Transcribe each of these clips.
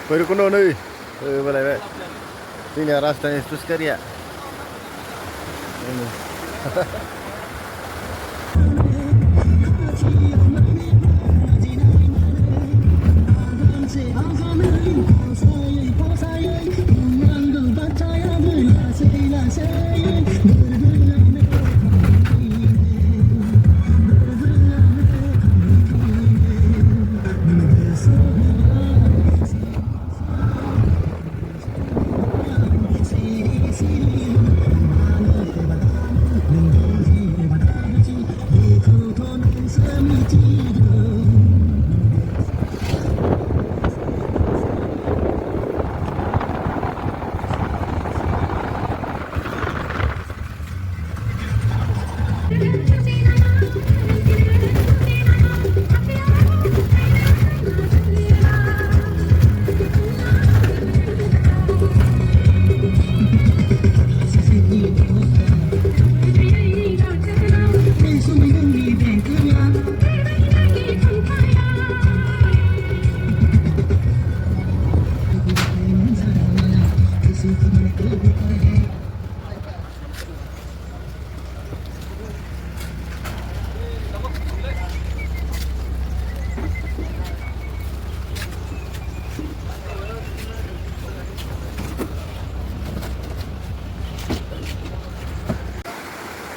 Bhairabkunda नै बोलायबाय जोंनिया Rajdhani express गारिया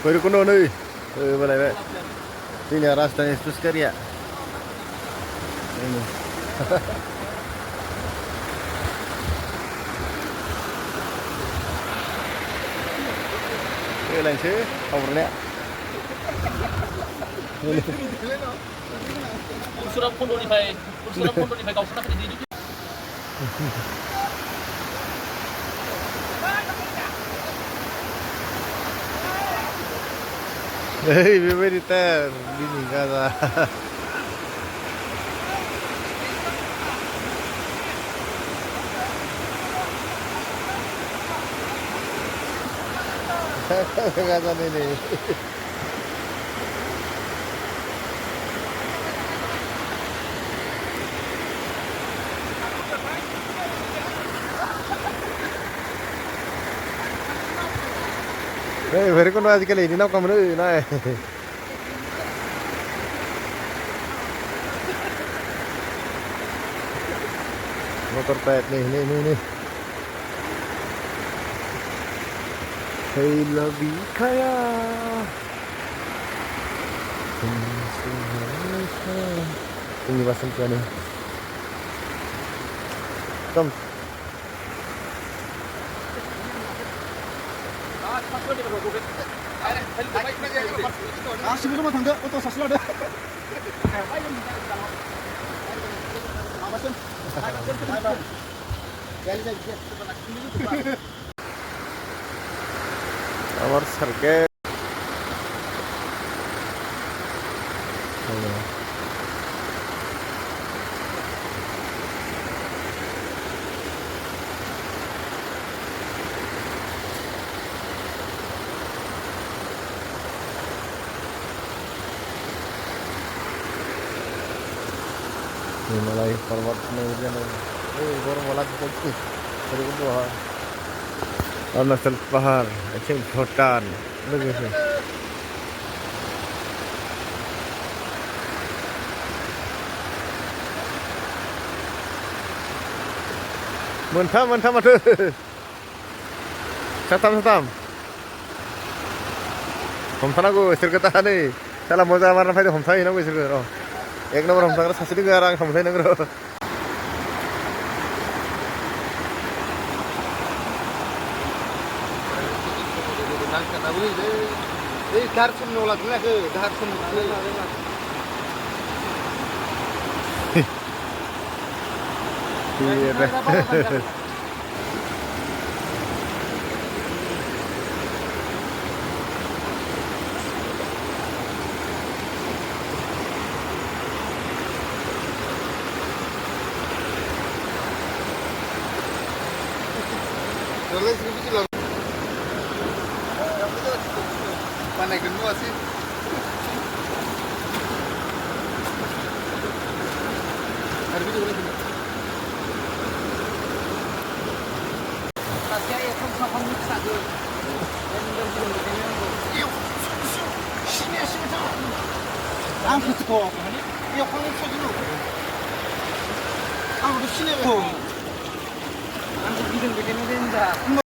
Bhairabkunda नै बोलायबाय जोंनिया राजधानि एक्सप्रेस गारिया लायनोसै आवरनाया खन्दनिफ्राय गावसोरना फैदों Hei, bebeği ter, bini gaza. Gaza ini. Hei, Bhairabkunda आजकल ini nak kamu ni, nah. Motor pet nih. Hei, lebih kaya. Ini pasang tu ni. Come. sebelum tangga atau saslo ada. Amar sarke. Mulai forward hujan baru malah fokus dari bawah Arunachal Pahar Aceh Bhutan begitu mentah tuh satam हमथानांगौ इसोरखौ दा नै साला मोजां मारना फैदों हमथाहैनांगौ इसोरखौ र' एक नम्बर हमथाग्रा सासे दङ आरो आं हमथाहैनांगौ र' दाहार समनि अला थांनायखौ दाहार समनि Panai kedua sih. Hari ini boleh. 사시아에 컴사컴 믹사그 심해 심해서 안 그렇고 이 황금 소주로 아 우리 시내에 한국 믿음 되게 된다